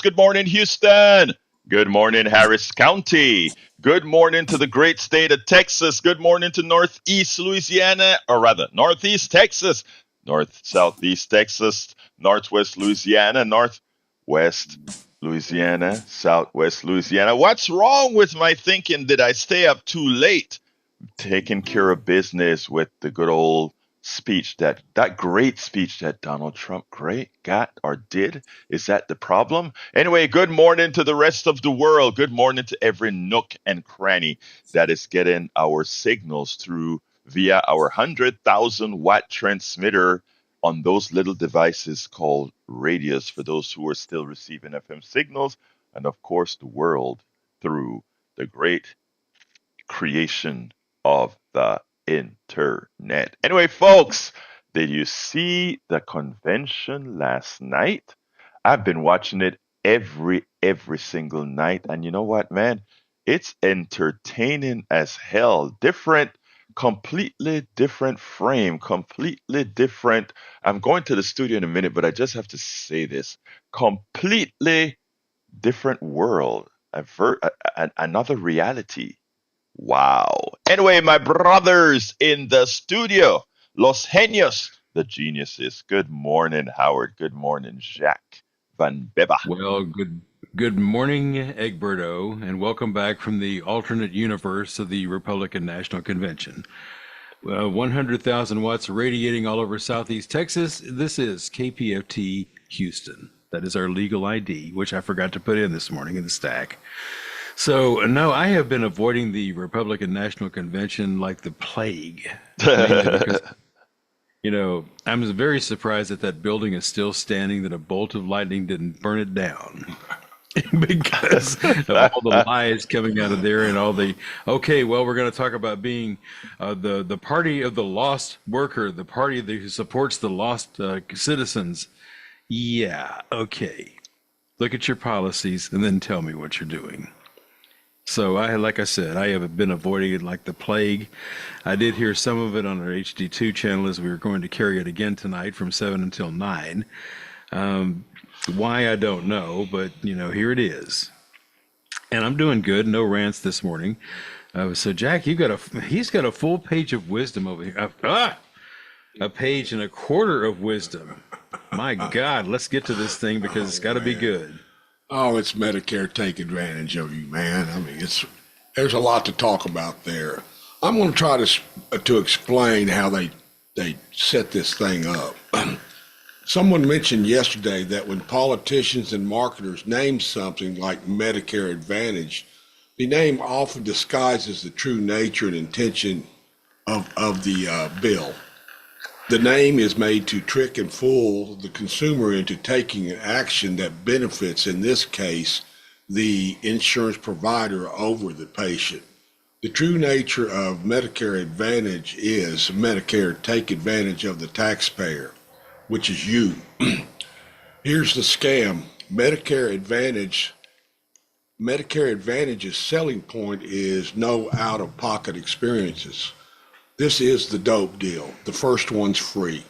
Good morning, Houston. Good morning, Harris County. Good morning to the great state of Texas. Good morning to Northeast Louisiana, or rather, Northeast Texas, North Southeast Texas, Northwest Louisiana, Northwest Louisiana, Southwest Louisiana. What's wrong with my thinking? Did I stay up too late? Taking care of business with the good old speech that great speech that Donald Trump got or did. Is that the problem? Anyway, good morning to the rest of the world. Good morning to every nook and cranny that is getting our signals through via our 100,000-watt transmitter on those little devices called radios for those who are still receiving FM signals, and of course the world through the great creation of the internet. Anyway, folks, did you see the convention last night? I've been watching it every single night, and you know what, man? It's entertaining as hell. Different, completely different frame, completely different. I'm going to the studio in a minute, but I just have to say this. Completely different world, another reality. Wow. Anyway, my brothers in the studio, Los Genios, the geniuses. Good morning, Howard. Good morning, Jacques Van Beba. Well, good morning, Egberto, and welcome back from the alternate universe of the Republican National Convention. 100,000 watts radiating all over Southeast Texas. This is KPFT Houston. That is our legal ID, which I forgot to put in this morning in the stack. So, no, I have been avoiding the Republican National Convention like the plague, mainly because I'm very surprised that that building is still standing, that a bolt of lightning didn't burn it down. Because of all the lies coming out of there and all the, okay, well, we're going to talk about being the party of the lost worker, the party that supports the lost citizens. Yeah, okay. Look at your policies and then tell me what you're doing. So like I said, I have been avoiding it like the plague. I did hear some of it on our HD2 channel as we were going to carry it again tonight from 7 until 9. Why, I don't know, but here it is. And I'm doing good. No rants this morning. So Jack, he's got a full page of wisdom over here. A page and a quarter of wisdom. My God, let's get to this thing because it's got to be good. Oh, it's Medicare take advantage of you, man. I mean, there's a lot to talk about there. I'm going to try to explain how they set this thing up. Someone mentioned yesterday that when politicians and marketers name something like Medicare Advantage, the name often disguises the true nature and intention of the bill. The name is made to trick and fool the consumer into taking an action that benefits, in this case, the insurance provider over the patient. The true nature of Medicare Advantage is Medicare take advantage of the taxpayer, which is you. Here's the scam. Medicare Advantage's selling point is no out-of-pocket experiences. This is the dope deal. The first one's free.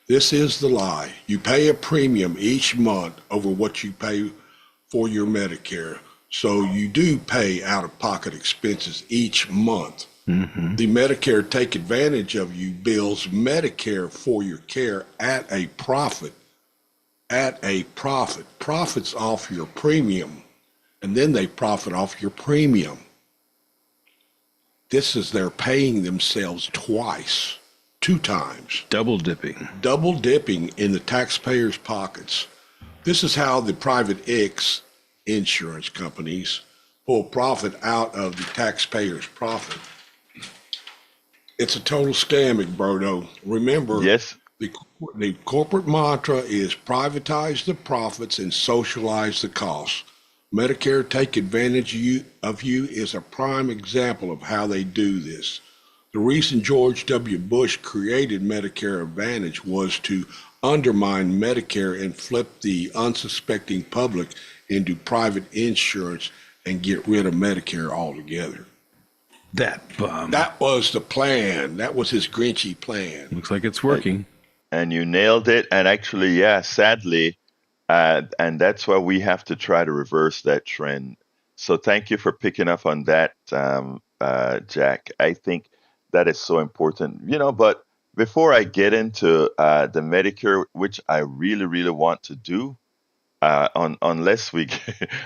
This is the lie. You pay a premium each month over what you pay for your Medicare. So you do pay out-of-pocket expenses each month. Mm-hmm. The Medicare take advantage of you bills Medicare for your care at a profit. At a profit. Profits off your premium. And then they profit off your premium. This is they're paying themselves twice, 2 times. Double dipping. Double dipping in the taxpayers' pockets. This is how the private insurance companies pull profit out of the taxpayers' profit. It's a total scam, Egberto. Remember, Yes. the corporate mantra is privatize the profits and socialize the costs. Medicare take advantage of you is a prime example of how they do this. The reason George W. Bush created Medicare Advantage was to undermine Medicare and flip the unsuspecting public into private insurance and get rid of Medicare altogether. That bum. That was the plan. That was his Grinchy plan. Looks like it's working. And you nailed it. And actually, yeah, sadly, And that's why we have to try to reverse that trend. So thank you for picking up on that, Jack. I think that is so important. But before I get into the Medicare, which I really, really want to do, unless we,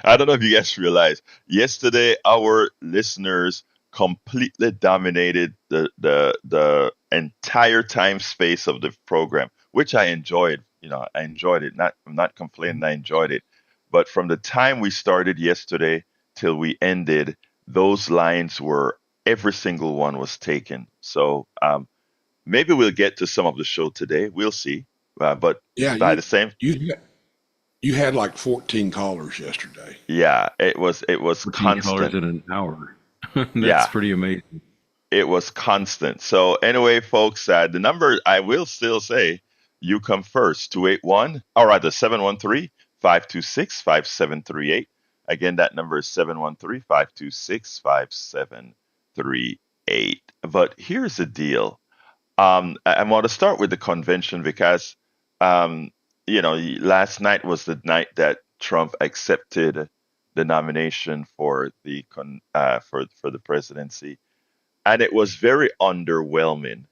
I don't know if you guys realize, yesterday our listeners completely dominated the entire time space of the program, which I enjoyed. I enjoyed it. I'm not complaining. I enjoyed it. But from the time we started yesterday till we ended, those lines were every single one was taken. So maybe we'll get to some of the show today. We'll see. But Yeah, by the same you you had like 14 callers yesterday. Yeah, it was 14 callers constant. in an hour. That's Yeah, pretty amazing. it was constant. So anyway, folks, the number I will still say, you come first, 281, or rather 713-526-5738. Again, that number is 713-526-5738. But here's the deal. I want to start with the convention because, um, last night was the night that Trump accepted the nomination for the presidency, and it was very underwhelming.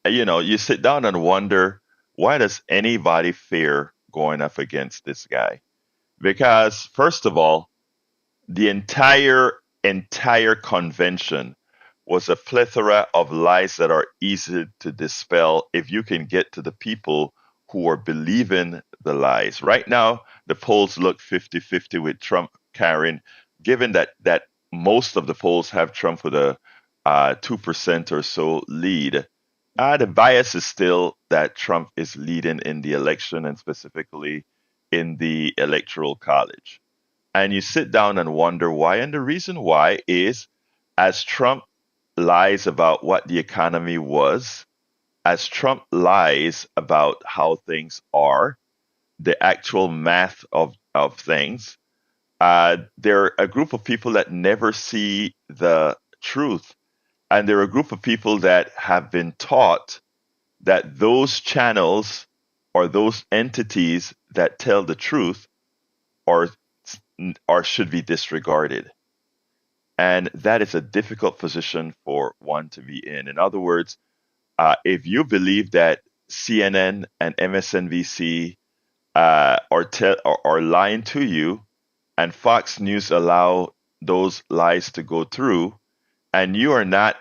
You sit down and wonder, why does anybody fear going up against this guy? Because first of all, the entire convention was a plethora of lies that are easy to dispel if you can get to the people who are believing the lies. Right now, the polls look 50-50 with Trump carrying, given that most of the polls have Trump with a 2% or so lead. The bias is still that Trump is leading in the election and specifically in the electoral college, and you sit down and wonder why. And the reason why is, as Trump lies about what the economy was, as Trump lies about how things are, the actual math of things, there are a group of people that never see the truth. And there are a group of people that have been taught that those channels or those entities that tell the truth are or should be disregarded. And that is a difficult position for one to be in. In other words, if you believe that CNN and MSNBC are lying to you, and Fox News allow those lies to go through, and you are not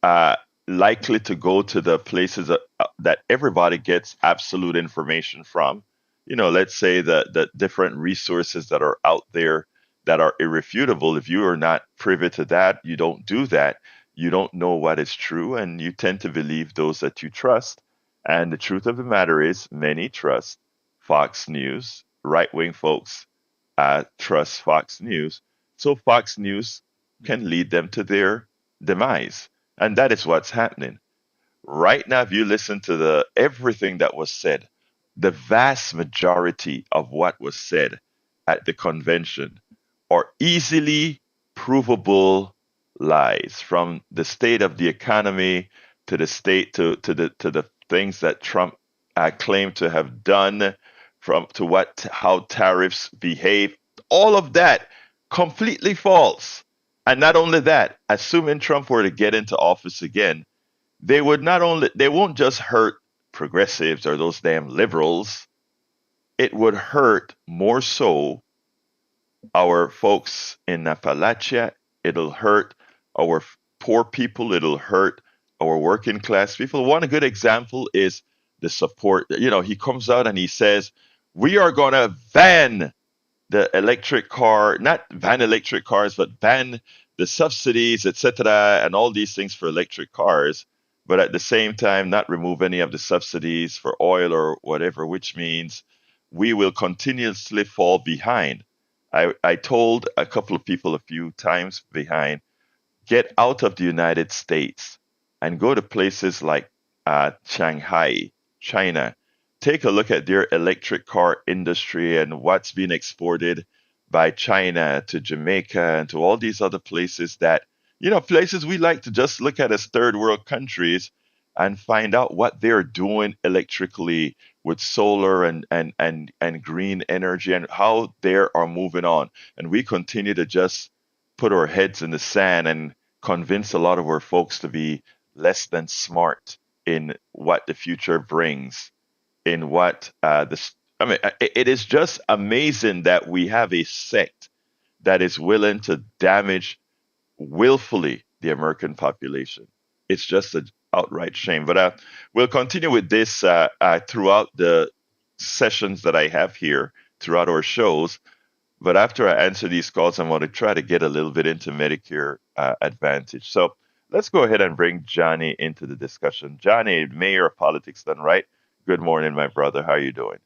uh, likely to go to the places that everybody gets absolute information from. Let's say the different resources that are out there that are irrefutable. If you are not privy to that, you don't do that. You don't know what is true, and you tend to believe those that you trust. And the truth of the matter is, many trust Fox News. Right wing folks trust Fox News. So Fox News can lead them to their demise. And that is what's happening. Right now, if you listen to the everything that was said, the vast majority of what was said at the convention are easily provable lies, from the state of the economy to the state to the things that Trump claimed to have done, from to what how tariffs behave. All of that completely false. And not only that, assuming Trump were to get into office again, they won't just hurt progressives or those damn liberals. It would hurt more so our folks in Appalachia. It'll hurt our poor people. It'll hurt our working class people. One good example is the support. He comes out and he says, we are going to ban the electric car, not ban electric cars, but ban the subsidies, etc., and all these things for electric cars, but at the same time, not remove any of the subsidies for oil or whatever, which means we will continuously fall behind. I told a couple of people a few times behind, get out of the United States and go to places like Shanghai, China. Take a look at their electric car industry and what's being exported by China to Jamaica and to all these other places that, places we like to just look at as third world countries. and find out what they're doing electrically with solar and green energy and how they are moving on. And we continue to just put our heads in the sand and convince a lot of our folks to be less than smart in what the future brings, in what I mean, it is just amazing that we have a sect that is willing to damage willfully the American population. It's just an outright shame. But we'll continue with this throughout the sessions that I have here throughout our shows. But after I answer these calls, I want to try to get a little bit into Medicare Advantage. So let's go ahead and bring Johnny into the discussion. Johnny, Mayor of Politics Done Right. Good morning, my brother. How are you doing?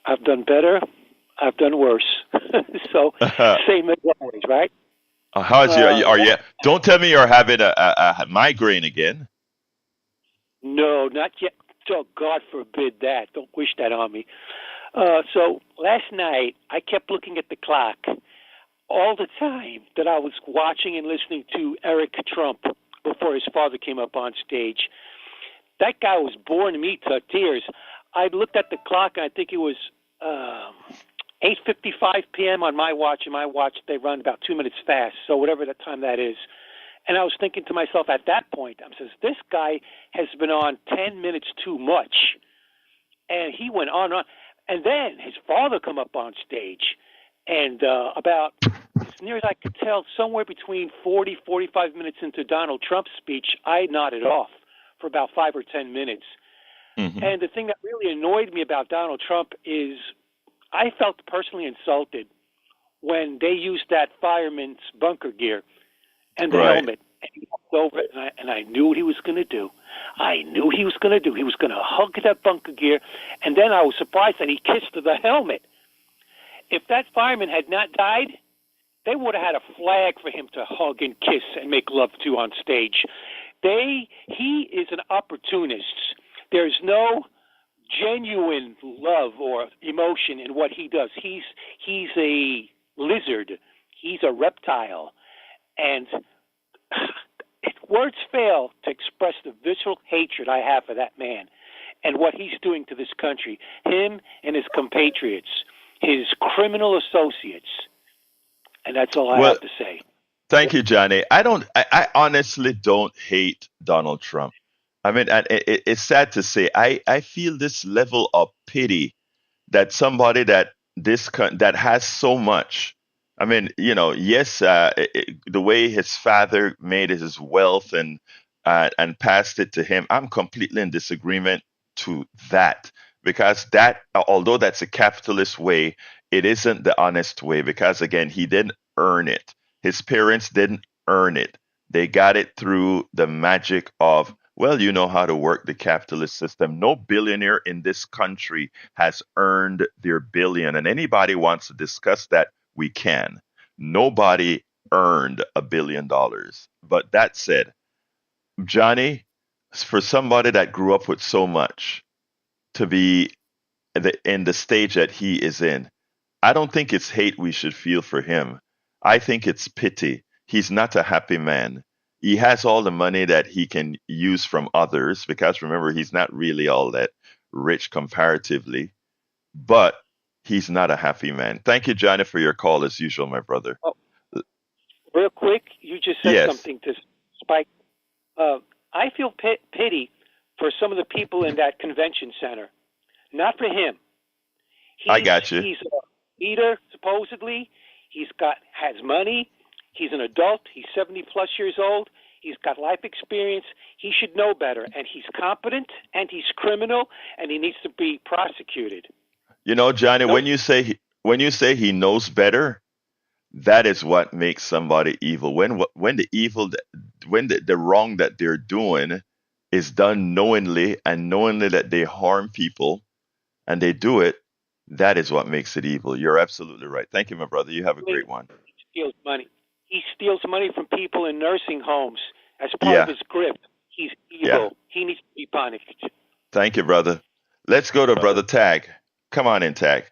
I've done better. I've done worse. So same as always, right? How's your? Are you? Don't tell me you're having a migraine again. No, not yet. Oh, God forbid that. Don't wish that on me. So last night, I kept looking at the clock all the time that I was watching and listening to Eric Trump before his father came up on stage. That guy was boring me to tears. I looked at the clock, and I think it was 8:55 p.m. on my watch. And my watch, they run about 2 minutes fast, so whatever the time that is. And I was thinking to myself at that point, I says, this guy has been on 10 minutes too much. And he went on and on. And then his father come up on stage. And about, as near as I could tell, somewhere between 40, 45 minutes into Donald Trump's speech, I nodded off for about 5 or 10 minutes. Mm-hmm. And the thing that really annoyed me about Donald Trump is I felt personally insulted when they used that fireman's bunker gear and the Right. helmet. And he walked over it, and I knew what he was going to do. I knew he was going to do. He was going to hug that bunker gear, and then I was surprised that he kissed the helmet. If that fireman had not died, they would have had a flag for him to hug and kiss and make love to on stage. He is an opportunist. There's no genuine love or emotion in what he does. He's a lizard. He's a reptile. And words fail to express the visceral hatred I have for that man and what he's doing to this country, him and his compatriots, his criminal associates. And that's all I Well, have to say. thank you, Johnny. I honestly don't hate Donald Trump. I mean, and it's sad to say, I feel this level of pity that somebody that has so much. I mean, yes, the way his father made his wealth and passed it to him, I'm completely in disagreement to that because although that's a capitalist way, it isn't the honest way because again, he didn't earn it. His parents didn't earn it. They got it through the magic of, well, you know how to work the capitalist system. No billionaire in this country has earned their billion. And anybody wants to discuss that, we can. Nobody earned $1 billion. But that said, Johnny, for somebody that grew up with so much to be in the stage that he is in, I don't think it's hate we should feel for him. I think it's pity. He's not a happy man. He has all the money that he can use from others because remember, he's not really all that rich comparatively, but he's not a happy man. Thank you, Johnny, for your call as usual, my brother. Oh, real quick, you just said Yes, something to Spike. I feel pity for some of the people in that convention center. Not for him. I got you. He's a leader, supposedly. Has money. He's an adult. He's 70 plus years old. He's got life experience. He should know better. And he's competent and he's criminal and he needs to be prosecuted. Johnny, Nope. when you say he knows better, that is what makes somebody evil. When the evil, when the wrong that they're doing is done knowingly and knowingly that they harm people and they do it, that is what makes it evil. You're absolutely right. Thank you, my brother. You have a great one. He steals money. He steals money from people in nursing homes as part of Yeah, his grift. He's yeah. evil. He needs to be punished. Thank you, brother. Let's go to brother Tag. Come on in, Tag.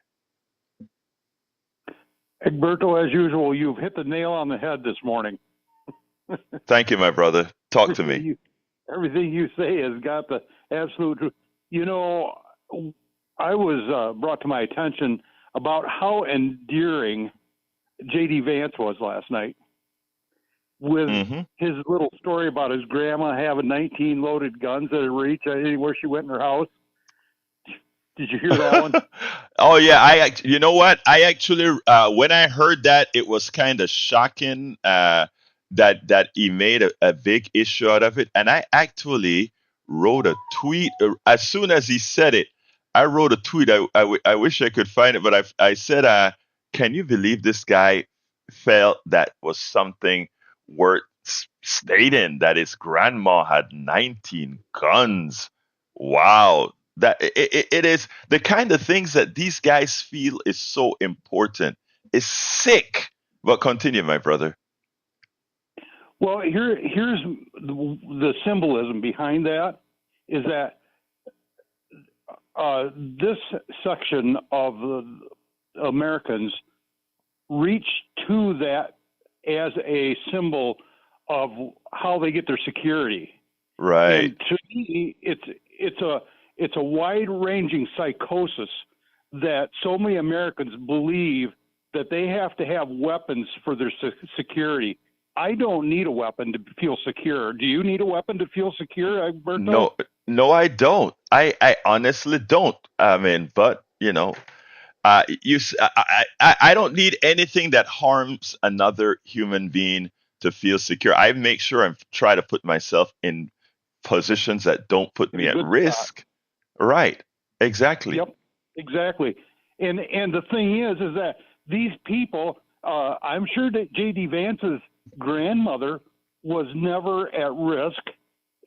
Egberto, as usual, you've hit the nail on the head this morning. Thank you, my brother. Talk to me. Everything you say has got the absolute truth. You know, I was brought to my attention about how endearing JD Vance was last night with Hmm. his little story about his grandma having 19 loaded guns at her reach anywhere she went in her house. Did you hear that one? Oh yeah, you know what? I actually when I heard that, it was kind of shocking that he made a big issue out of it, and I actually wrote a tweet as soon as he said it. I wrote a tweet. I wish I could find it, but I said, "Can you believe this guy felt that was something worth stating that his grandma had 19 guns?" Wow, it is the kind of things that these guys feel is so important. Is sick. But continue, my brother. Well, here's the symbolism behind that is that this section of the Americans reach to that as a symbol of how they get their security. Right. And to me, it's a wide-ranging psychosis that so many Americans believe that they have to have weapons for their security. I don't need a weapon to feel secure. Do you need a weapon to feel secure, Alberto? No, no, I don't. I honestly don't. I mean, but I don't need anything that harms another human being to feel secure. I make sure I try to put myself in positions that don't put In me a at good spot. risk. Right. Exactly. Yep, exactly. And the thing is that these people, I'm sure that JD Vance's grandmother was never at risk,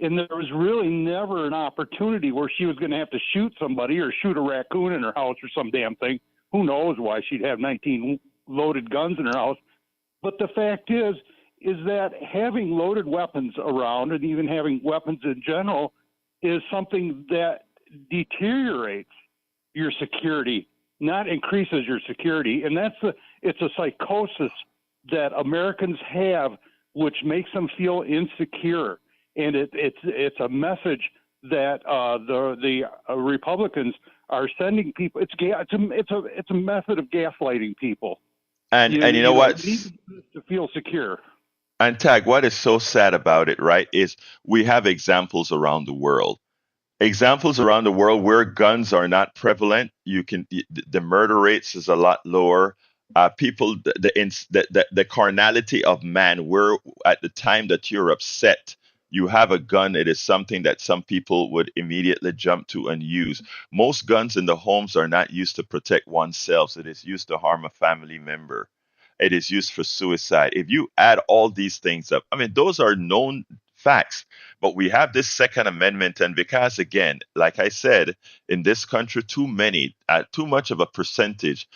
and there was really never an opportunity where she was going to have to shoot somebody or shoot a raccoon in her house or some damn thing. Who knows why she'd have 19 loaded guns in her house? But the fact is that having loaded weapons around and even having weapons in general is something that deteriorates your security, not increases your security. And it's a psychosis that Americans have, which makes them feel insecure. And it's a message that the Republicans are sending people. It's a method of gaslighting people. And you know You what? need to do this to feel secure. And Tag, what is so sad about it, right, is we have examples around the world. Examples around the world where guns are not prevalent. The murder rates is a lot lower. People, the carnality of man, where at the time that you're upset, you have a gun. It is something that some people would immediately jump to and use. Most guns in the homes are not used to protect oneself. It is used to harm a family member. It is used for suicide. If you add all these things up, I mean, those are known facts. But we have this Second Amendment, and because, again, like I said, in this country, too much of a percentage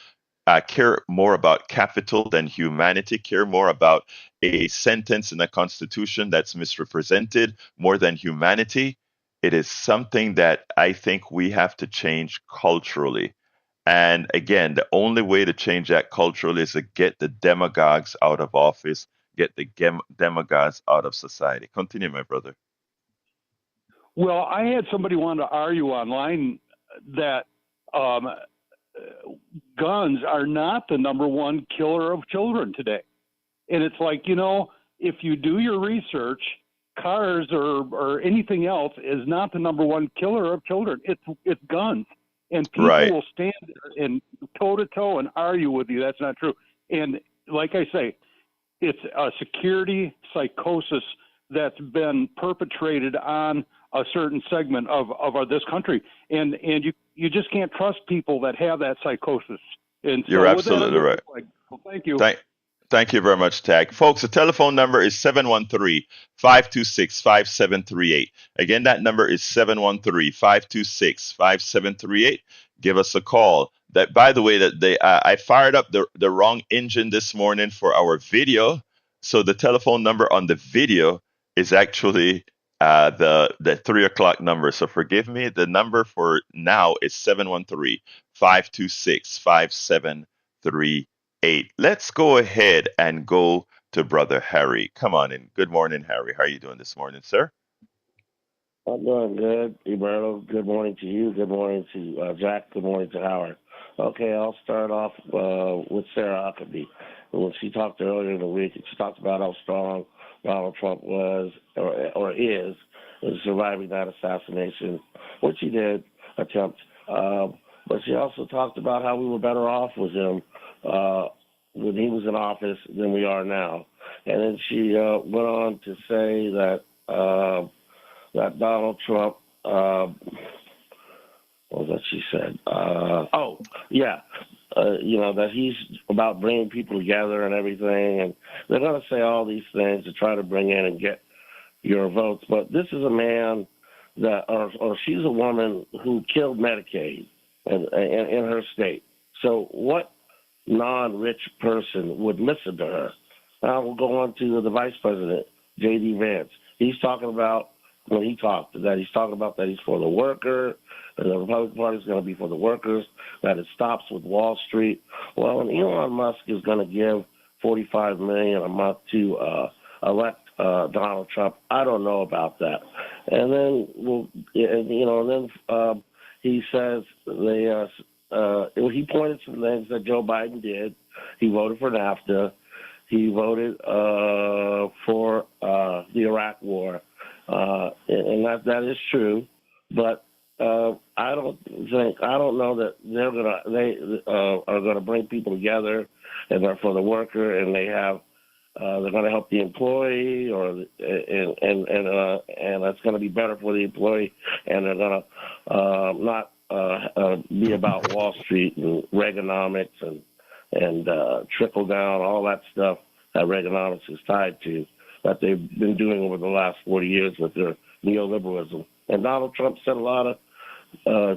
care more about capital than humanity, care more about a sentence in a constitution that's misrepresented more than humanity. It is something that I think we have to change culturally. And again, the only way to change that culturally is to get the demagogues out of office, get the demagogues out of society. Continue, my brother. Well, I had somebody want to argue online that um, guns are not the number one killer of children today. And it's like, if you do your research, cars or anything else is not the number one killer of children. It's guns. And people Right. will stand there and toe to toe and argue with you. That's not true. And like I say, it's a security psychosis that's been perpetrated on a certain segment of this country, and you just can't trust people that have that psychosis. And so You're with that, absolutely right. well, thank you. Thank you very much, Tag. Folks, the telephone number is 713-526-5738. Again, that number is 713-526-5738. Give us a call. That, by the way, I fired up the wrong engine this morning for our video. So the telephone number on the video is actually the 3 o'clock number. So forgive me. The number for now is 713-526-5738. Let's go ahead and go to Brother Harry. Come on in. Good morning, Harry. How are you doing this morning, sir? I'm doing good, Roberto. Good morning to you. Good morning to Jack. Good morning to Howard. Okay, I'll start off with Sarah Huckabee. When she talked earlier in the week, she talked about how strong Donald Trump was or is in surviving that assassination, which he did attempt. But she also talked about how we were better off with him when he was in office than we are now. And then she went on to say that Donald Trump, what was that she said? That he's about bringing people together and everything. And they're going to say all these things to try to bring in and get your votes. But this is a man or she's a woman who killed Medicaid in her state. So what non-rich person would listen to her? Now we'll go on to the vice president, JD Vance. He's talking about, when he talked, that he's talking about that he's for the worker, and the Republican Party is going to be for the workers, that it stops with Wall Street. Well, and Elon Musk is going to give $45 million a month to elect Donald Trump. I don't know about that. And then he says he pointed some things that Joe Biden did. He voted for NAFTA. He voted for the Iraq War. And that is true, but I don't know that they are gonna bring people together, and they're for the worker, and they're gonna help the employee, and that's gonna be better for the employee, and they're gonna not be about Wall Street and Reaganomics and trickle down, all that stuff that Reaganomics is tied to, that they've been doing over the last 40 years with their neoliberalism. And Donald Trump said a lot of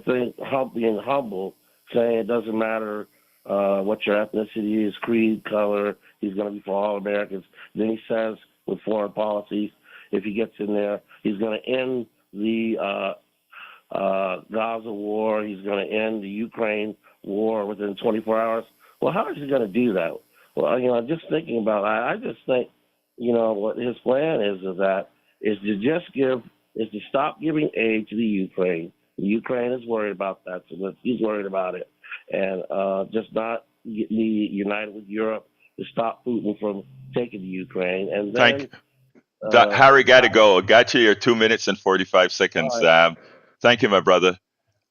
things, being humble, saying it doesn't matter what your ethnicity is, creed, color, he's going to be for all Americans. Then he says, with foreign policies, if he gets in there, he's going to end the Gaza war, he's going to end the Ukraine war within 24 hours. Well, how is he going to do that? Well, just thinking about it, I just think, what his plan is to stop giving aid to the Ukraine. The Ukraine is worried about that, so he's worried about it. And just not be united with Europe to stop Putin from taking the Ukraine. And then Harry, got to go. Got you your 2 minutes and 45 seconds. Thank you, my brother.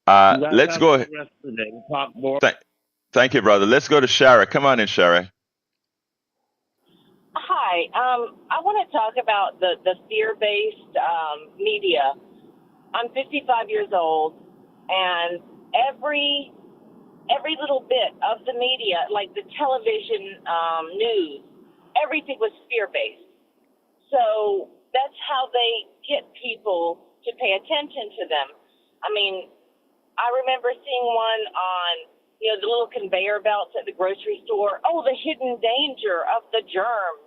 Let's go. The rest of the day. We'll talk more. Thank you, brother. Let's go to Shara. Come on in, Shara. Hi. I want to talk about the fear-based media. I'm 55 years old, and every little bit of the media, like the television news, everything was fear-based. So that's how they get people to pay attention to them. I mean, I remember seeing one on, the little conveyor belts at the grocery store. Oh, the hidden danger of the germ.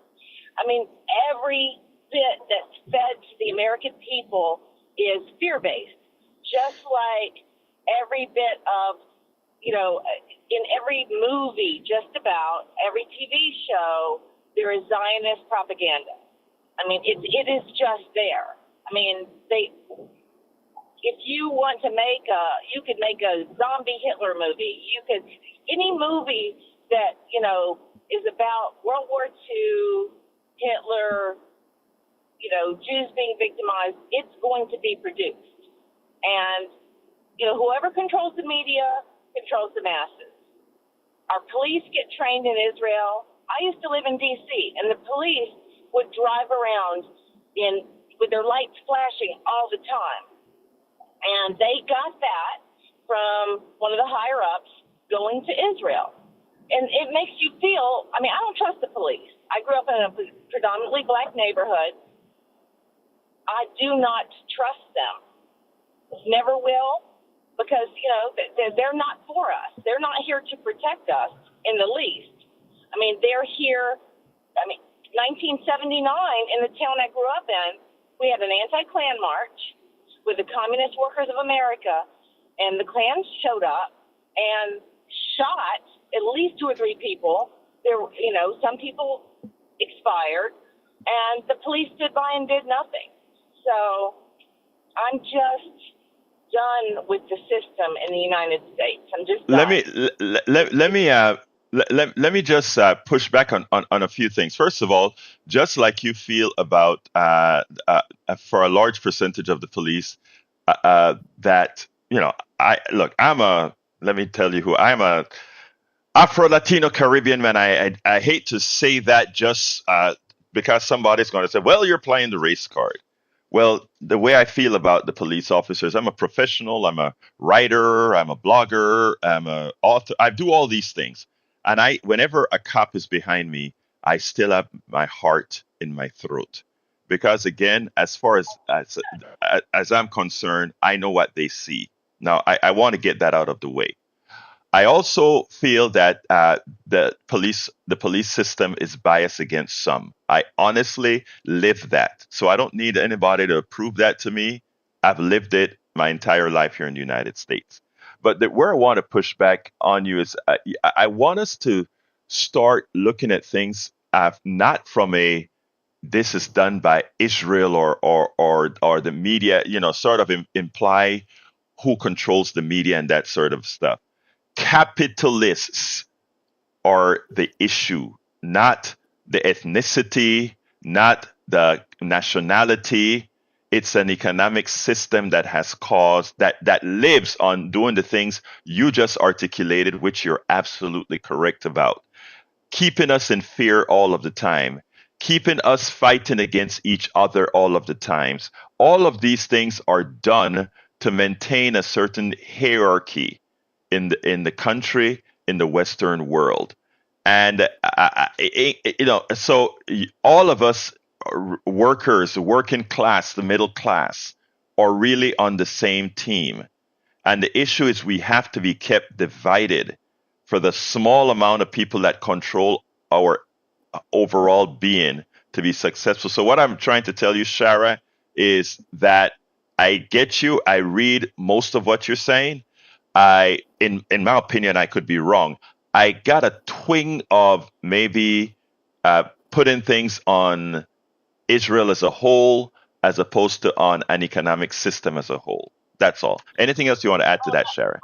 I mean, every bit that's fed to the American people is fear-based, just like every bit of, in every movie, just about every TV show, there is Zionist propaganda. I mean, it is just there. I mean, if you want to you could make a zombie Hitler movie. Any movie that, is about World War II, Hitler, Jews being victimized, it's going to be produced. And, whoever controls the media controls the masses. Our police get trained in Israel. I used to live in D.C., and the police would drive around with their lights flashing all the time. And they got that from one of the higher-ups going to Israel. And it makes you feel, I don't trust the police. I grew up in a predominantly black neighborhood. I do not trust them. Never will, because, they're not for us. They're not here to protect us in the least. They're here, 1979 in the town I grew up in, we had an anti-Klan march with the Communist Workers of America, and the Klan showed up and shot at least 2 or 3 people. There, some people expired, and the police stood by and did nothing. So I'm just done with the system in the United States. I'm just let done. me let me let me just push back on a few things. First of all, just like you feel about for a large percentage of the police, that I look, I'm a let me tell you who I'm a Afro Latino Caribbean man. I hate to say that just because somebody's going to say, well, you're playing the race card. Well, the way I feel about the police officers, I'm a professional, I'm a writer, I'm a blogger, I'm a author. I do all these things. And whenever a cop is behind me, I still have my heart in my throat. Because again, as I'm concerned, I know what they see. Now, I want to get that out of the way. I also feel that the police system is biased against some. I honestly live that, so I don't need anybody to prove that to me. I've lived it my entire life here in the United States. But where I want to push back on you is I want us to start looking at things not from a this is done by Israel or the media, sort of imply who controls the media and that sort of stuff. Capitalists are the issue, not the ethnicity, not the nationality. It's an economic system that has caused that lives on doing the things you just articulated, which you're absolutely correct about. Keeping us in fear all of the time, keeping us fighting against each other all of the times. All of these things are done to maintain a certain hierarchy in the country, in the Western world. And so all of us workers, working class, the middle class, are really on the same team. And the issue is we have to be kept divided for the small amount of people that control our overall being to be successful. So what I'm trying to tell you, Shara, is that I get you. I read most of what you're saying. In my opinion, I could be wrong. I got a twinge of maybe putting things on Israel as a whole, as opposed to on an economic system as a whole. That's all. Anything else you want to add to that, Shara?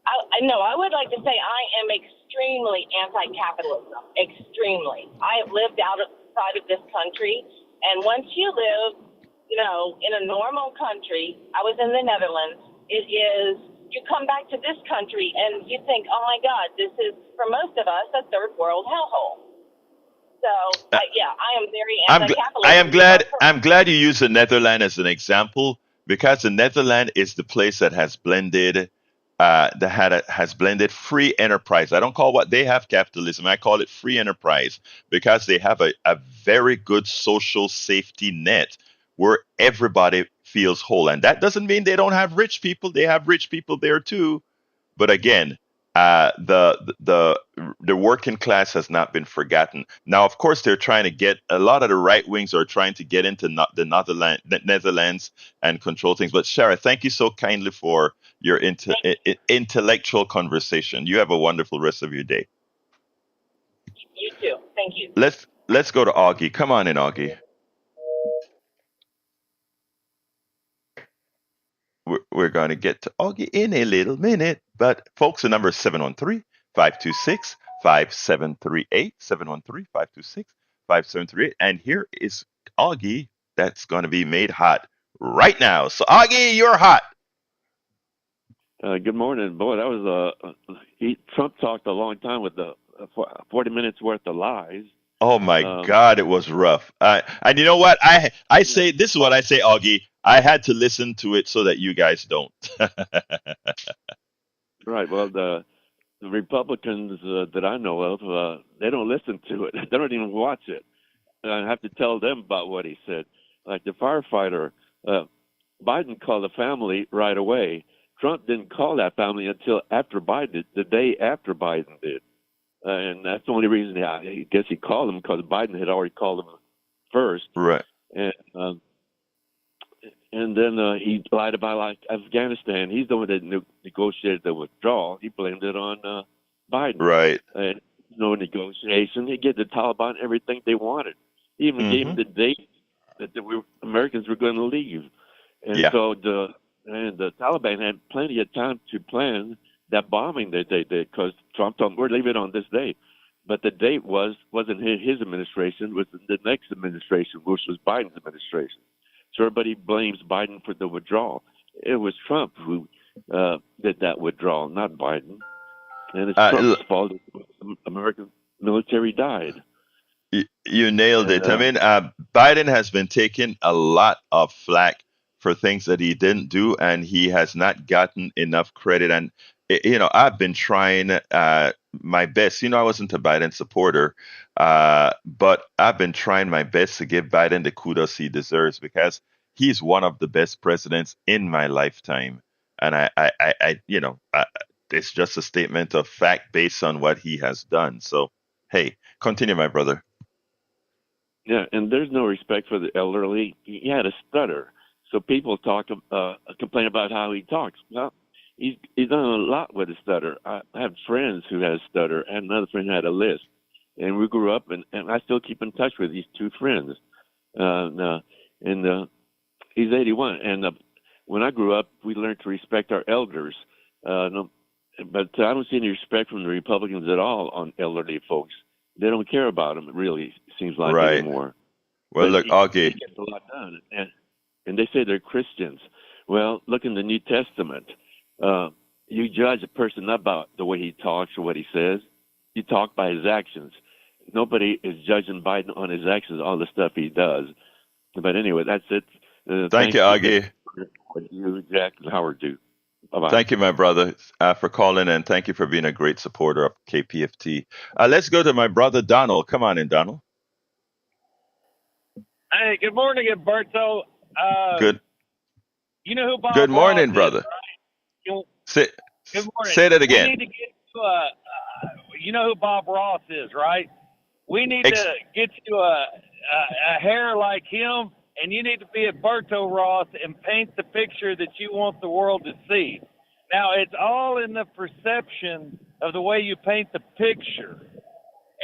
I know. I would like to say I am extremely anti-capitalism. Extremely. I have lived outside of this country, and once you live, in a normal country, I was in the Netherlands. It is. You come back to this country, and you think, oh my God, this is for most of us a third world hellhole. So yeah, I am very I anti-capitalist. am glad. I'm glad you use the Netherlands as an example because the Netherlands is the place that has blended, has blended free enterprise. I don't call what they have capitalism. I call it free enterprise because they have a very good social safety net where everybody feels whole. And that doesn't mean they don't have rich people. They have rich people there too. But again, the working class has not been forgotten. Now, of course, they're trying to get a lot of the right wings are trying to get into the Netherlands and control things. But Shara, thank you so kindly for your intellectual conversation. You have a wonderful rest of your day. You too. Thank you. Let's go to Augie. Come on in, Augie. We're going to get to Augie in a little minute. But folks, the number is 713-526-5738, 713-526-5738. And here is Augie that's going to be made hot right now. So Augie, you're hot. Good morning, boy. That was Trump talked a long time with the 40 minutes worth of lies. Oh my God, it was rough. And you know what? I say this is what I say, Augie. I had to listen to it so that you guys don't. Right. Well, the Republicans that I know of, they don't listen to it. They don't even watch it. And I have to tell them about what he said. Like the firefighter, Biden called the family right away. Trump didn't call that family until after Biden, the day after Biden did. And that's the only reason I guess he called them because Biden had already called them first. Right. And then he lied about like Afghanistan. He's the one that negotiated the withdrawal. He blamed it on Biden. Right. And no negotiation. He gave the Taliban everything they wanted. He even gave them the date that Americans were going to leave. And Yeah. so the Taliban had plenty of time to plan that bombing that they did, because Trump told them, we're leaving on this date. But the date wasn't his administration, it was the next administration, which was Biden's administration. So everybody blames Biden for the withdrawal. It was Trump who did that withdrawal, not Biden. And it's Trump's fault that the American military died. You nailed And it. I mean, Biden has been taking a lot of flack for things that he didn't do, and he has not gotten enough credit. And I've been trying my best. I wasn't a Biden supporter, but I've been trying my best to give Biden the kudos he deserves, because he's one of the best presidents in my lifetime. And it's just a statement of fact based on what he has done. So, hey, continue, my brother. Yeah, and there's no respect for the elderly. He had a stutter, so people complain about how he talks. Well, he's done a lot with a stutter. I have friends who had a stutter, and another friend had a lisp, and we grew up, and I still keep in touch with these two friends. He's 81, and when I grew up, we learned to respect our elders. But I don't see any respect from the Republicans at all on elderly folks. They don't care about them, really, seems like, Right. anymore. Well, But look, he Augie. gets a lot done. And they say they're Christians. Well, look in the New Testament. You judge a person not about the way he talks or what he says. You talk by his actions. Nobody is judging Biden on his actions, all the stuff he does. But anyway, that's it. Thank you, Augie. What you, Jack, and Howard do. Bye-bye. Thank you, my brother, for calling, and thank you for being a great supporter of KPFT. Let's go to my brother Donald. Come on in, Donald. Hey, good morning, Alberto. Good. You know who Bob Good morning, Ross brother. is, right? Say, Good morning. say that We again. need to get to you know who Bob Ross is, right? We need to get you a hair like him, and you need to be Alberto Ross and paint the picture that you want the world to see. Now, it's all in the perception of the way you paint the picture.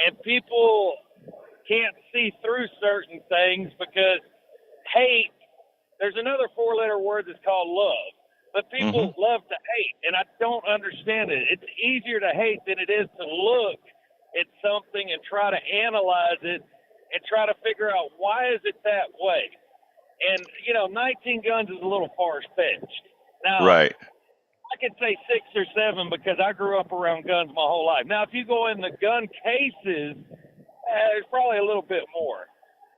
And people can't see through certain things because hate, there's another four-letter word that's called love. But people love to hate, and I don't understand it. It's easier to hate than it is to look at something and try to analyze it and try to figure out why is it that way. And, 19 guns is a little far-fetched. Now, Right. I could say 6 or 7 because I grew up around guns my whole life. Now, if you go in the gun cases, there's probably a little bit more.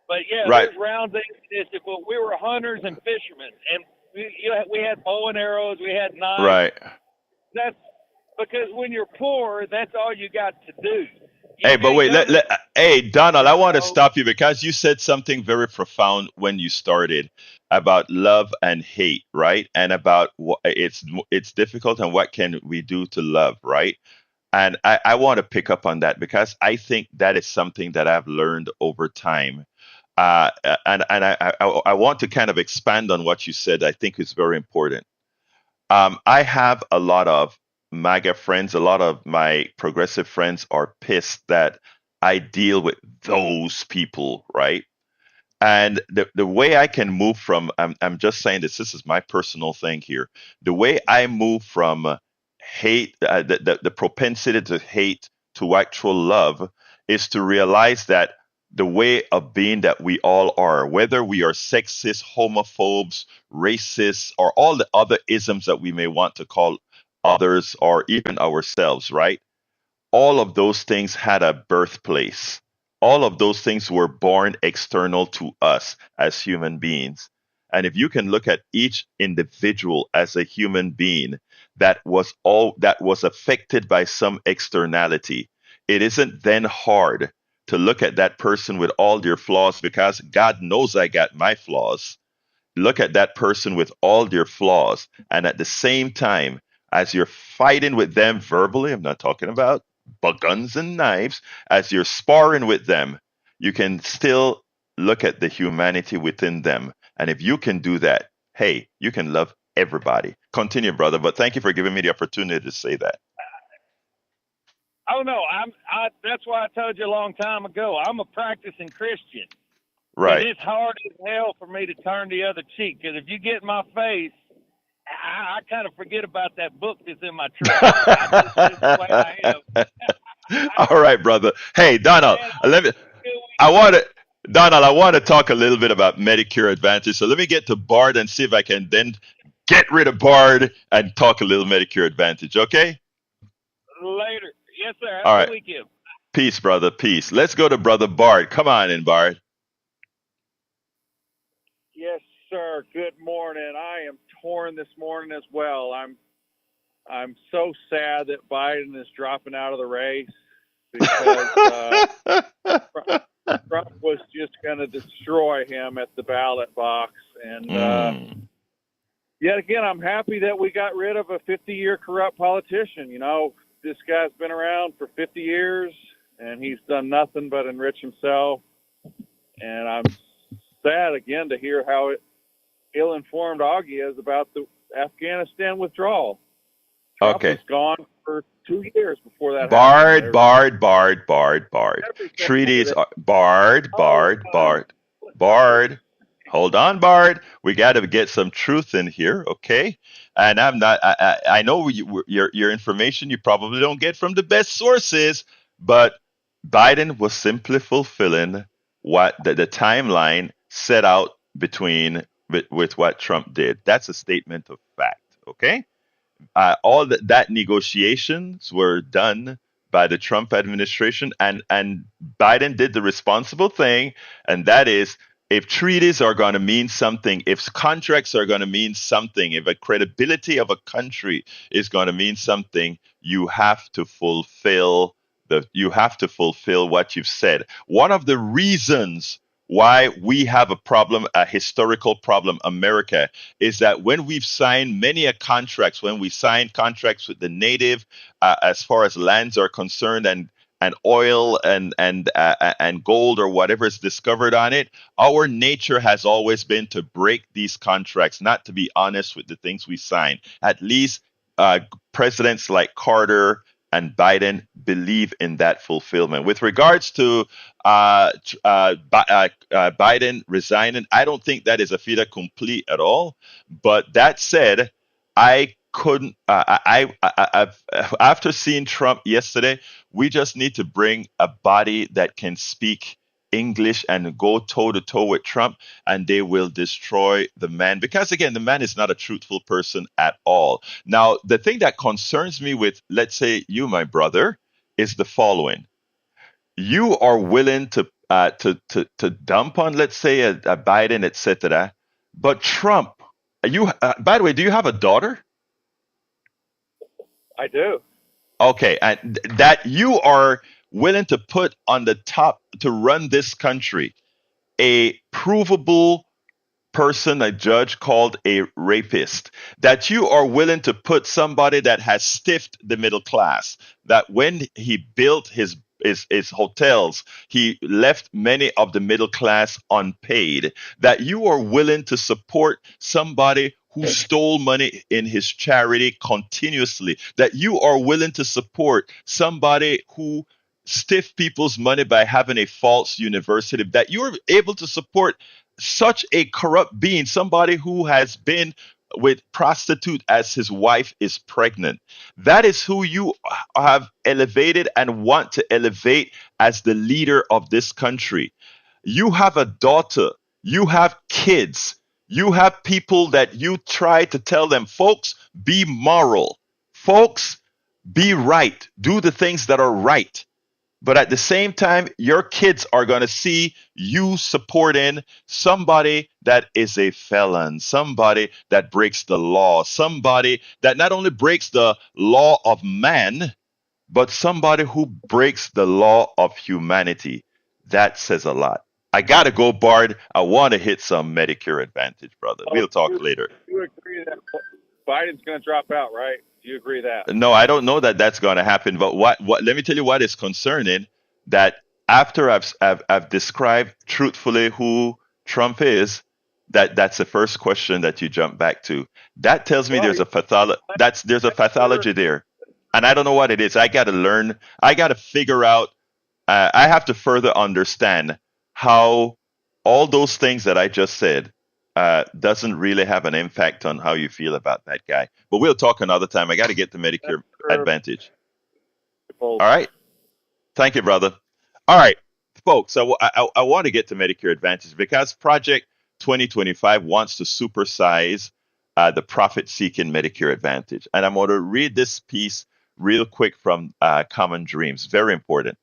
But, yeah, Right. there's rounds, ammunition, but we were hunters and fishermen. And we had bow and arrows, we had knives. Right. That's because when you're poor, that's all you got to do. Hey, but wait, hey, Donald, I want to So- stop you because you said something very profound when you started about love and hate, right? And about it's difficult and what can we do to love, right? And I want to pick up on that because I think that is something that I've learned over time. And I want to kind of expand on what you said. I think is very important. I have a lot of MAGA friends. A lot of my progressive friends are pissed that I deal with those people, right? And the way I can move from, I'm just saying this is my personal thing here. The way I move from hate, the propensity to hate to actual love is to realize that the way of being that we all are, whether we are sexist, homophobes, racists, or all the other isms that we may want to call others or even ourselves, right? All of those things had a birthplace. All of those things were born external to us as human beings. And if you can look at each individual as a human being that was affected by some externality, it isn't then hard to look at that person with all their flaws because God knows I got my flaws. Look at that person with all their flaws. And at the same time, as you're fighting with them verbally, I'm not talking about guns and knives, as you're sparring with them, you can still look at the humanity within them. And if you can do that, hey, you can love everybody. Continue, brother. But thank you for giving me the opportunity to say that. Oh no, that's why I told you a long time ago. I'm a practicing Christian. because Right. it's hard as hell for me to turn the other cheek. Because if you get in my face, I kind of forget about that book that's in my truck. That's the way I am. All right, brother. Hey, Donald, Man, let me. good I weekend. want to, Donald. I want to talk a little bit about Medicare Advantage. So let me get to Bard and see if I can then get rid of Bard and talk a little Medicare Advantage. Okay. Later. Yes, sir. Have All a good right. weekend. Peace, brother. Peace. Let's go to brother Bard. Come on in, Bard. Yes, sir. Good morning. I am torn this morning as well. I'm so sad that Biden is dropping out of the race because Trump was just going to destroy him at the ballot box. And Mm. yet again, I'm happy that we got rid of a 50-year corrupt politician. You know, this guy's been around for 50 years, and he's done nothing but enrich himself. And I'm sad again to hear how ill-informed Augie is about the Afghanistan withdrawal. Trump Okay. was gone for 2 years before that Bard, happened. Bard, Bard, Bard, Bard. Everything Treaties that- are Bard, Bard, Bard, Bard. Hold on, Bard. We got to get some truth in here, okay? And I'm not. I know your information you probably don't get from the best sources, but Biden was simply fulfilling what the timeline set out between with what Trump did. That's a statement of fact, okay? All that negotiations were done by the Trump administration, and Biden did the responsible thing, and that is if treaties are going to mean something, if contracts are going to mean something, if a credibility of a country is going to mean something, you have to fulfill what you've said. One of the reasons why we have a problem, a historical problem, America, is that when we've signed many a contracts, when we sign contracts with the native, as far as lands are concerned, and oil and gold or whatever is discovered on it, our nature has always been to break these contracts, not to be honest with the things we sign. At least uh, presidents like Carter and Biden believe in that fulfillment. With regards to Biden resigning, I don't think that is a fait accompli at all. But that said, I couldn't. After seeing Trump yesterday, we just need to bring a body that can speak English and go toe to toe with Trump, and they will destroy the man. Because again, the man is not a truthful person at all. Now, the thing that concerns me with, let's say, you, my brother, is the following: you are willing to dump on, let's say, a Biden, etc. But Trump, by the way, do you have a daughter? I do. Okay, and that you are willing to put on the top to run this country a provable person a judge called a rapist, that you are willing to put somebody that has stiffed the middle class, that when he built his hotels, he left many of the middle class unpaid, that you are willing to support somebody who stole money in his charity continuously, that you are willing to support somebody who stiff people's money by having a false university, that you're able to support such a corrupt being, somebody who has been with prostitute as his wife is pregnant. That is who you have elevated and want to elevate as the leader of this country. You have a daughter, you have kids, you have people that you try to tell them, folks, be moral, folks, be right, do the things that are right. But at the same time, your kids are going to see you supporting somebody that is a felon, somebody that breaks the law, somebody that not only breaks the law of man, but somebody who breaks the law of humanity. That says a lot. I got to go, Bard. I want to hit some Medicare Advantage, brother. We'll talk later. You agree that Biden's going to drop out, right? Do you agree that? No, I don't know that that's going to happen. But what? Let me tell you what is concerning. That after I've described truthfully who Trump is, that's the first question that you jump back to. That tells me Well, there's a pathology there, and I don't know what it is. I got to learn. I got to figure out. I have to further understand how all those things that I just said doesn't really have an impact on how you feel about that guy. But we'll talk another time. I got to get to Medicare Advantage. All right. Thank you, brother. All right, folks. I want to get to Medicare Advantage because Project 2025 wants to supersize the profit-seeking Medicare Advantage, and I'm going to read this piece real quick from Common Dreams. Very important.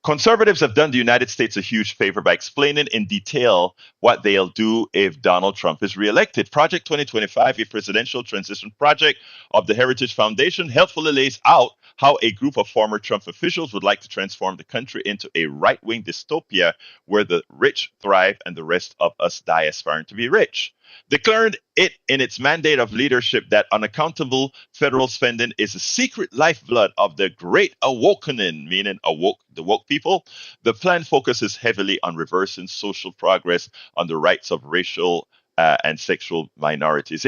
Conservatives have done the United States a huge favor by explaining in detail what they'll do if Donald Trump is reelected. Project 2025, a presidential transition project of the Heritage Foundation, helpfully lays out how a group of former Trump officials would like to transform the country into a right wing dystopia where the rich thrive and the rest of us die aspiring to be rich. Declared it in its mandate of leadership that unaccountable federal spending is a secret lifeblood of the great awakening, meaning the woke people. The plan focuses heavily on reversing social progress on the rights of racial and sexual minorities.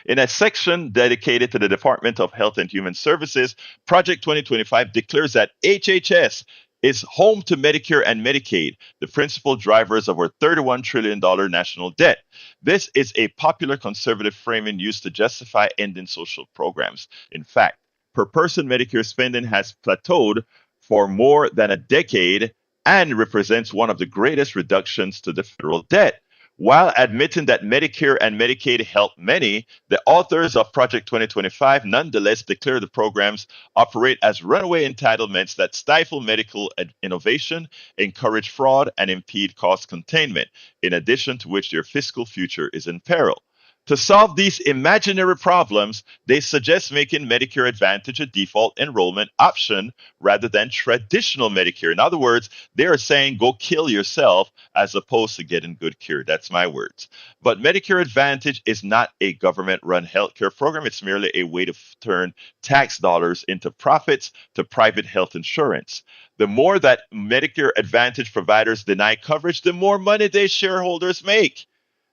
In a section dedicated to the Department of Health and Human Services, Project 2025 declares that HHS is home to Medicare and Medicaid, the principal drivers of our $31 trillion national debt. This is a popular conservative framing used to justify ending social programs. In fact, per person Medicare spending has plateaued for more than a decade and represents one of the greatest reductions to the federal debt. While admitting that Medicare and Medicaid help many, the authors of Project 2025 nonetheless declare the programs operate as runaway entitlements that stifle medical innovation, encourage fraud, and impede cost containment, in addition to which their fiscal future is in peril. To solve these imaginary problems, they suggest making Medicare Advantage a default enrollment option rather than traditional Medicare. In other words, they are saying go kill yourself as opposed to getting good care. That's my words. But Medicare Advantage is not a government run healthcare program. It's merely a way to turn tax dollars into profits to private health insurance. The more that Medicare Advantage providers deny coverage, the more money their shareholders make.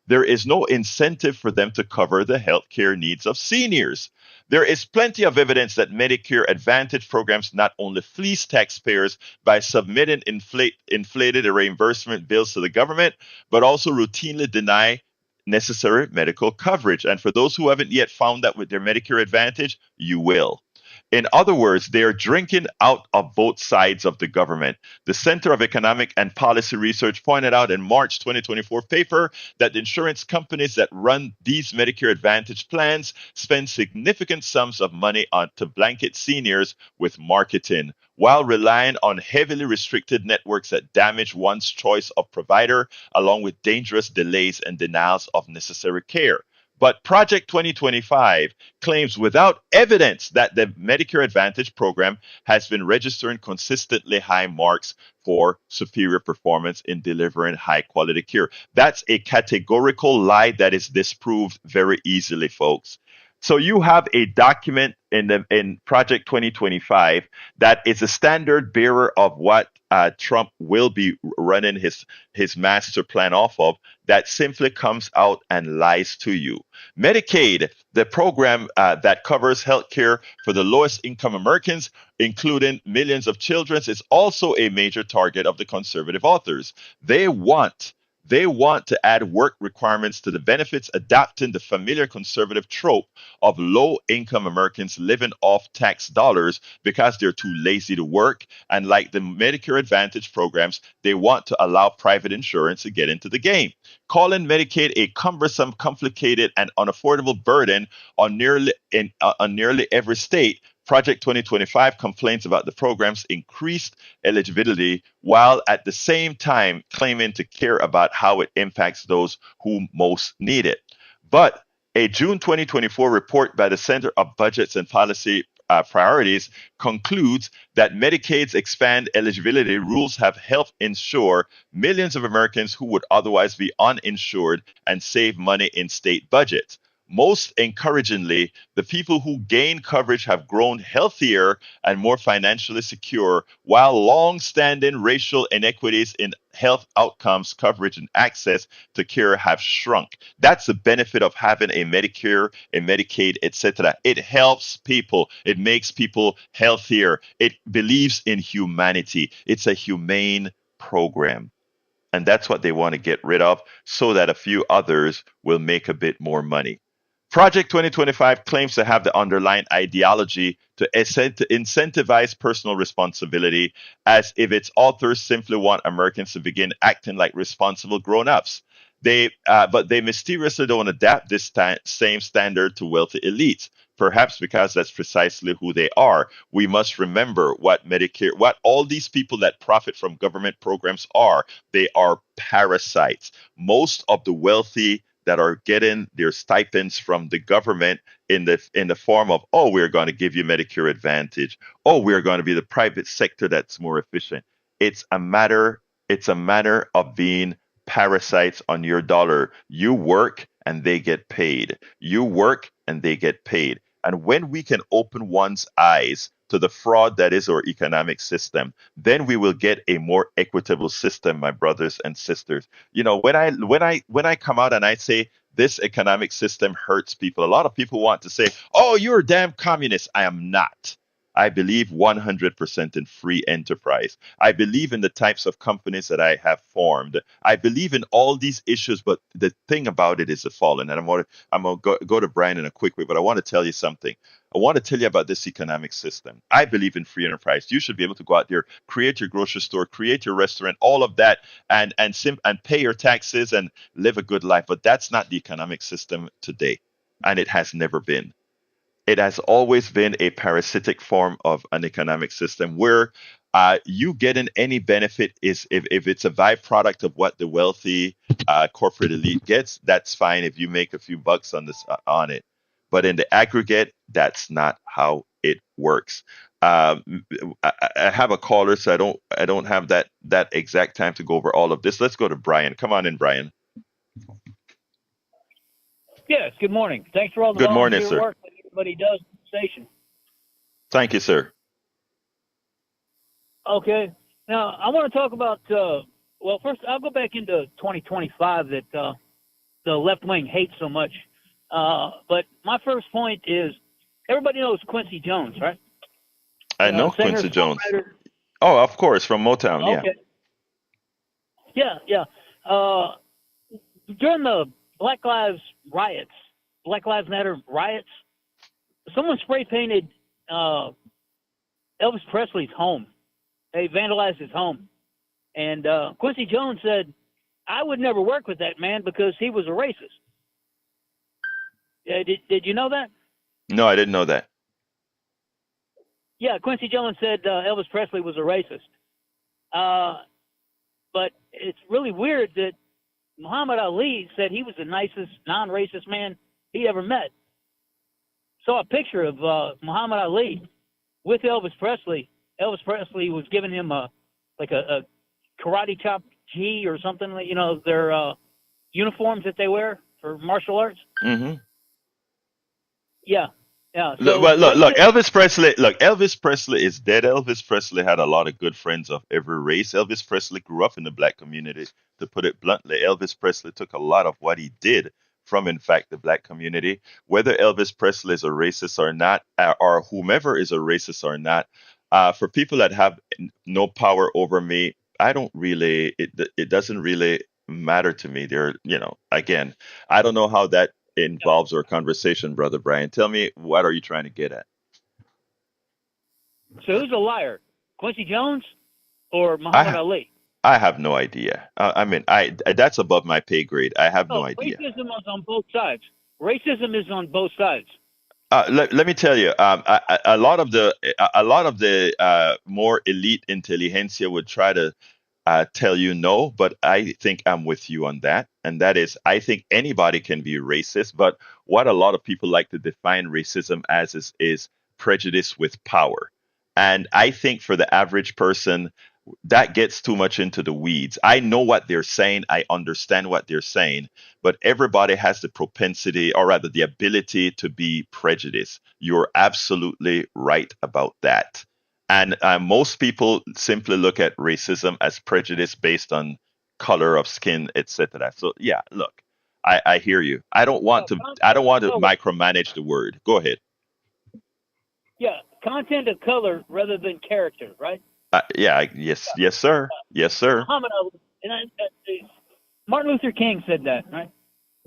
There is no incentive for them to cover the healthcare needs of seniors. There is plenty of evidence that Medicare Advantage programs not only fleece taxpayers by submitting inflated reimbursement bills to the government, but also routinely deny necessary medical coverage. And for those who haven't yet found that with their Medicare Advantage, you will. In other words, they are drinking out of both sides of the government. The Center of Economic and Policy Research pointed out in March 2024 paper that the insurance companies that run these Medicare Advantage plans spend significant sums of money on to blanket seniors with marketing, while relying on heavily restricted networks that damage one's choice of provider, along with dangerous delays and denials of necessary care. But Project 2025 claims without evidence that the Medicare Advantage program has been registering consistently high marks for superior performance in delivering high quality care. That's a categorical lie that is disproved very easily, folks. So you have a document in Project 2025 that is a standard bearer of what Trump will be running his master plan off of that simply comes out and lies to you. Medicaid, the program that covers health care for the lowest income Americans, including millions of children, is also a major target of the conservative authors. They want to add work requirements to the benefits, adapting the familiar conservative trope of low income Americans living off tax dollars because they're too lazy to work. And like the Medicare Advantage programs, they want to allow private insurance to get into the game. Calling Medicaid a cumbersome, complicated, and unaffordable burden on nearly every state, Project 2025 complains about the program's increased eligibility while at the same time claiming to care about how it impacts those who most need it. But a June 2024 report by the Center of Budgets and Policy Priorities concludes that Medicaid's expand eligibility rules have helped ensure millions of Americans who would otherwise be uninsured and save money in state budgets. Most encouragingly, the people who gain coverage have grown healthier and more financially secure, while long-standing racial inequities in health outcomes, coverage, and access to care have shrunk. That's the benefit of having a Medicare, a Medicaid, etc. It helps people. It makes people healthier. It believes in humanity. It's a humane program. And that's what they want to get rid of so that a few others will make a bit more money. Project 2025 claims to have the underlying ideology to incentivize personal responsibility, as if its authors simply want Americans to begin acting like responsible grown-ups. But they mysteriously don't adapt this same standard to wealthy elites. Perhaps because that's precisely who they are. We must remember what all these people that profit from government programs are. They are parasites. Most of the wealthy that are getting their stipends from the government in the form of, oh, we're going to give you Medicare Advantage, oh, we're going to be the private sector that's more efficient. It's a matter it's a matter of being parasites on your dollar. You work and they get paid. You work and they get paid. And when we can open one's eyes to the fraud that is our economic system, then we will get a more equitable system, my brothers and sisters. When I come out and I say this economic system hurts people, a lot of people want to say, "Oh, you're a damn communist." I am not. I believe 100% in free enterprise. I believe in the types of companies that I have formed. I believe in all these issues, but the thing about it is the following. And I'm gonna go to Brian in a quick way, but I want to tell you something. I want to tell you about this economic system. I believe in free enterprise. You should be able to go out there, create your grocery store, create your restaurant, all of that, and pay your taxes and live a good life. But that's not the economic system today, and it has never been. It has always been a parasitic form of an economic system where you getting any benefit is if it's a byproduct of what the wealthy corporate elite gets, that's fine if you make a few bucks on it. But in the aggregate, that's not how it works. I have a caller, so I don't have that exact time to go over all of this. Let's go to Brian. Come on in, Brian. Yes, good morning. Thanks for all the Good morning, volunteer sir. work that everybody does at the station. Thank you, sir. Okay. Now, I want to talk about, well, first, I'll go back into 2025 that the left wing hates so much. But my first point is everybody knows Quincy Jones, right? I know Singer, Quincy Jones. songwriter. Oh, of course, from Motown. Yeah. Okay. Yeah. During the Black Lives Matter riots, someone spray painted Elvis Presley's home. They vandalized his home. And Quincy Jones said, I would never work with that man because he was a racist. Did you know that? No, I didn't know that. Yeah, Quincy Jones said Elvis Presley was a racist. But it's really weird that Muhammad Ali said he was the nicest non-racist man he ever met. Saw a picture of Muhammad Ali with Elvis Presley. Elvis Presley was giving him a karate chop G or something, their uniforms that they wear for martial arts. Mm-hmm. Yeah. Look, well, look. Elvis Presley. Look, Elvis Presley is dead. Elvis Presley had a lot of good friends of every race. Elvis Presley grew up in the black community. To put it bluntly, Elvis Presley took a lot of what he did from, in fact, the black community. Whether Elvis Presley is a racist or not, or whomever is a racist or not, for people that have no power over me, I don't really. It doesn't really matter to me. Again, I don't know how that involves our conversation, Brother Brian. Tell me, what are you trying to get at? So who's a liar, Quincy Jones or Muhammad Ali? I have no idea. That's above my pay grade. I have no idea. Racism is on both sides. Racism is on both sides. Let me tell you, a lot of the more elite intelligentsia would try to tell you no, but I think I'm with you on that. And that is, I think anybody can be racist, but what a lot of people like to define racism as is prejudice with power. And I think for the average person, that gets too much into the weeds. I know what they're saying. I understand what they're saying, but everybody has the propensity, or rather the ability, to be prejudiced. You're absolutely right about that. And most people simply look at racism as prejudice based on color of skin, etc. So yeah, look, I hear you. I don't want to micromanage the word. Go ahead. Yeah, content of color rather than character, right? Yes, sir. Yes, sir. Muhammad Ali, And Martin Luther King said that, right?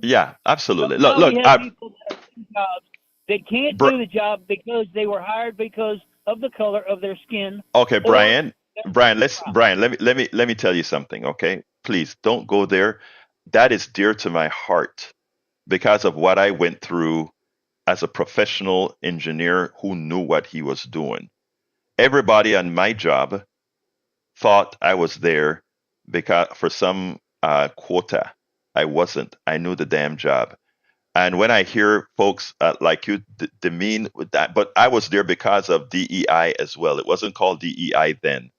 Yeah, absolutely. So Look, now we look. have people that have jobs. They can't Br- do the job because they were hired because of the color of their skin. okay, Or Brian. Brian. Let me tell you something. Okay, please don't go there. That is dear to my heart because of what I went through as a professional engineer who knew what he was doing. Everybody on my job thought I was there because for some quota. I wasn't. I knew the damn job. And when I hear folks like you demean with that, but I was there because of DEI as well. It wasn't called DEI then.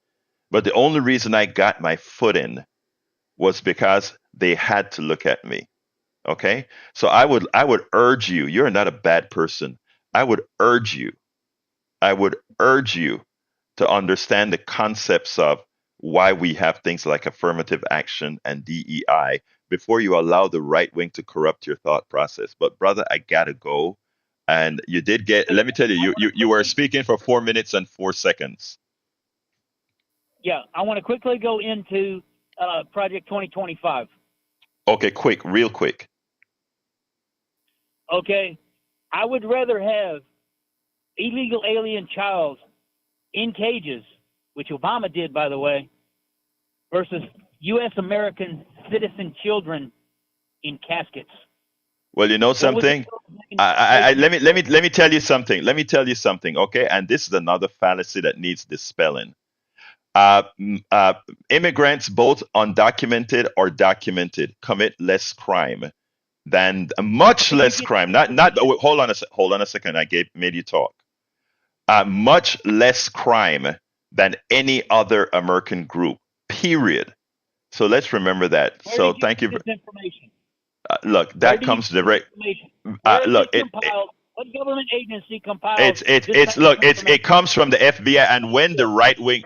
But the only reason I got my foot in was because they had to look at me. Okay? So I would urge you, you're not a bad person. I would urge you I would urge you to understand the concepts of why we have things like affirmative action and DEI before you allow the right wing to corrupt your thought process. But brother, I gotta go. And you did get, let me tell you, you were speaking for 4 minutes and 4 seconds. Yeah, I want to quickly go into Project 2025. Okay, quick, real quick. Okay, I would rather have illegal alien child in cages, which Obama did, by the way, versus U.S. American citizen children in caskets. Well, you know something. Let me tell you something. Let me tell you something. Okay, and this is another fallacy that needs dispelling. Uh, m- uh, Immigrants, both undocumented or documented, commit less crime than much less crime. Not. Wait, hold on a second. Made you talk. Much less crime than any other American group. Period. So let's remember that. Where So did you thank get you. this information? Look, Where that do you comes get this direct. information? Where is Look, it compiled? What government agency compiles it's this it's type of look, it information? comes from the FBI, and when the right wing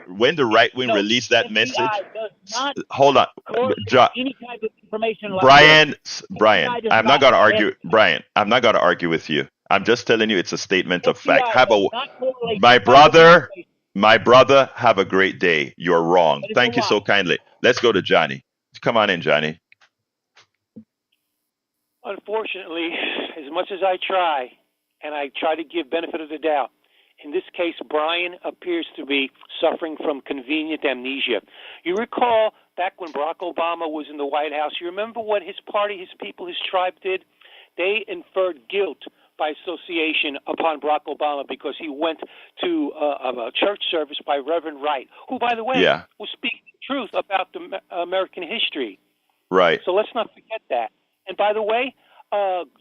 No, released that message, FBI does not hold on, coordinate Jo- any type of information like Brian, this. Brian, FBI does I'm not not. gonna argue, Brian, I'm not gonna argue with you. I'm just telling you it's a statement of fact. FBI does not correlate My this type of brother, information. my brother, have a great day. You're wrong. That is a Thank you so lie. kindly. Let's go to Johnny. Come on in, Johnny. Unfortunately, as much as I try, and I try to give benefit of the doubt, in this case, Brian appears to be suffering from convenient amnesia. You recall back when Barack Obama was in the White House, you remember what his party, his people, his tribe did? They inferred guilt by association upon Barack Obama because he went to a church service by Reverend Wright, who, by the way, Yeah. was speaking the truth about the American history. Right. So let's not forget that. And by the way,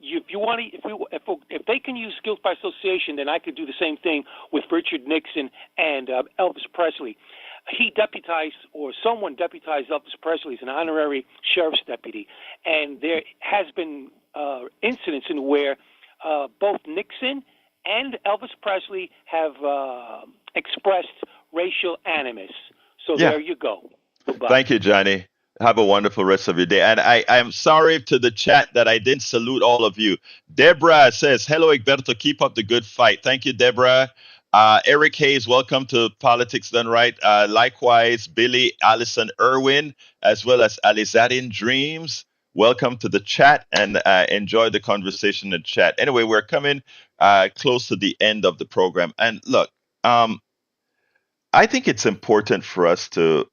if you want to, if they can use guilt by association, then I could do the same thing with Richard Nixon and Elvis Presley. He deputized, or someone deputized Elvis Presley as an honorary sheriff's deputy, and there has been incidents in where both Nixon and Elvis Presley have expressed racial animus. So Yeah. there you go. Goodbye. Thank you, Johnny. Have a wonderful rest of your day. And I am sorry to the chat that I didn't salute all of you. Deborah says, hello, Egberto. Keep up the good fight. Thank you, Deborah. Eric Hayes, welcome to Politics Done Right. Likewise, Billy, Allison Irwin, as well as Alizadin Dreams. Welcome to the chat and enjoy the conversation in the chat. Anyway, we're coming close to the end of the program. And look, I think it's important for us to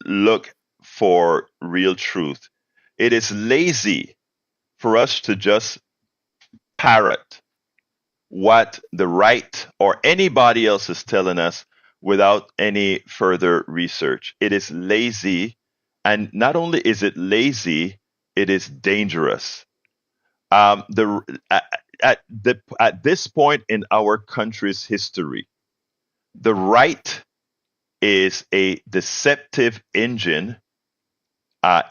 look for real truth. It is lazy for us to just parrot what the right or anybody else is telling us without any further research. It is lazy, and not only is it lazy, it is dangerous. The at this point in our country's history, the right is a deceptive engine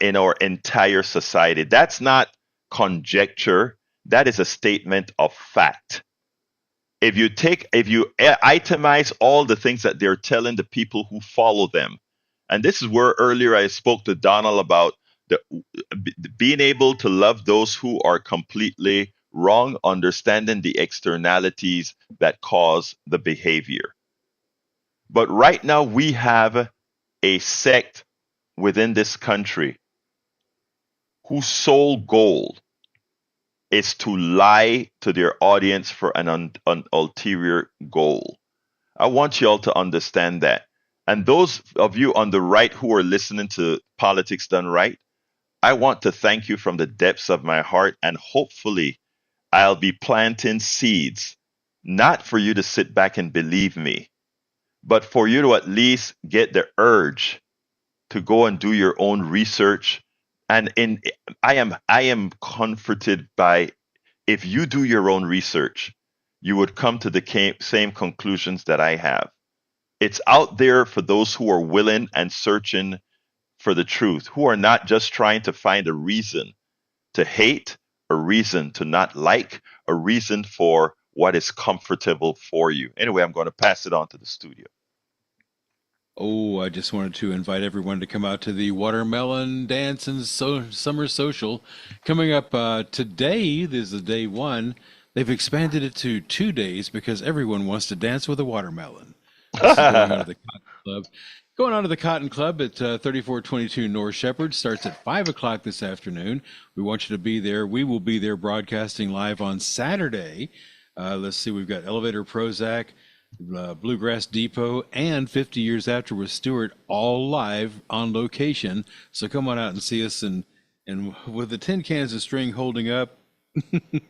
in our entire society. That's not conjecture. That is a statement of fact. If you itemize all the things that they're telling the people who follow them, and this is where earlier I spoke to Donald about being able to love those who are completely wrong, understanding the externalities that cause the behavior. But right now we have a sect within this country whose sole goal is to lie to their audience for an ulterior goal. I want you all to understand that. And those of you on the right who are listening to Politics Done Right, I want to thank you from the depths of my heart, and hopefully I'll be planting seeds, not for you to sit back and believe me, but for you to at least get the urge to go and do your own research. And I am comforted by, if you do your own research, you would come to the same conclusions that I have. It's out there for those who are willing and searching for the truth, who are not just trying to find a reason to hate, a reason to not like, a reason for what is comfortable for you. Anyway, I'm going to pass it on to the studio. Oh, I just wanted to invite everyone to come out to the Watermelon Dance and Summer Social coming up today. This is day one. They've expanded it to 2 days because everyone wants to dance with a watermelon. This is going on to the Cotton Club. Going on to the Cotton Club at 3422 North Shepherd. Starts at 5 o'clock this afternoon. We want you to be there. We will be there broadcasting live on Saturday. Let's see, we've got Elevator Prozac, Bluegrass Depot, and 50 Years After with Stewart, all live on location. So come on out and see us. And with the tin cans of string holding up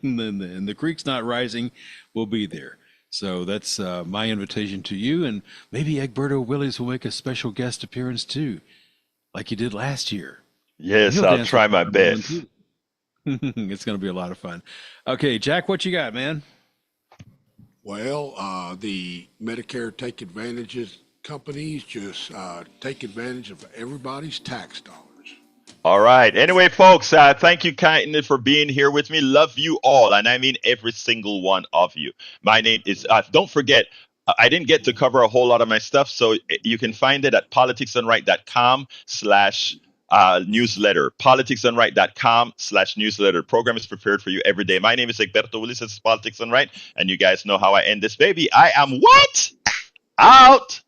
and the creek's not rising, we'll be there. So that's my invitation to you. And maybe Egberto Willies will make a special guest appearance too, like he did last year. Yes, I'll try my best. It's going to be a lot of fun. Okay, Jack, what you got, man? Well, the Medicare Take Advantages companies just take advantage of everybody's tax dollars. All right. Anyway, folks, thank you kindly for being here with me. Love you all. And I mean every single one of you. My name is, don't forget, I didn't get to cover a whole lot of my stuff. So you can find it at politicsdoneright.com/newsletter. politicsdoneright.com/newsletter. Program is prepared for you every day. My name is Egberto Willis. This is Politics Done Right. And you guys know how I end this baby. I am what? Out.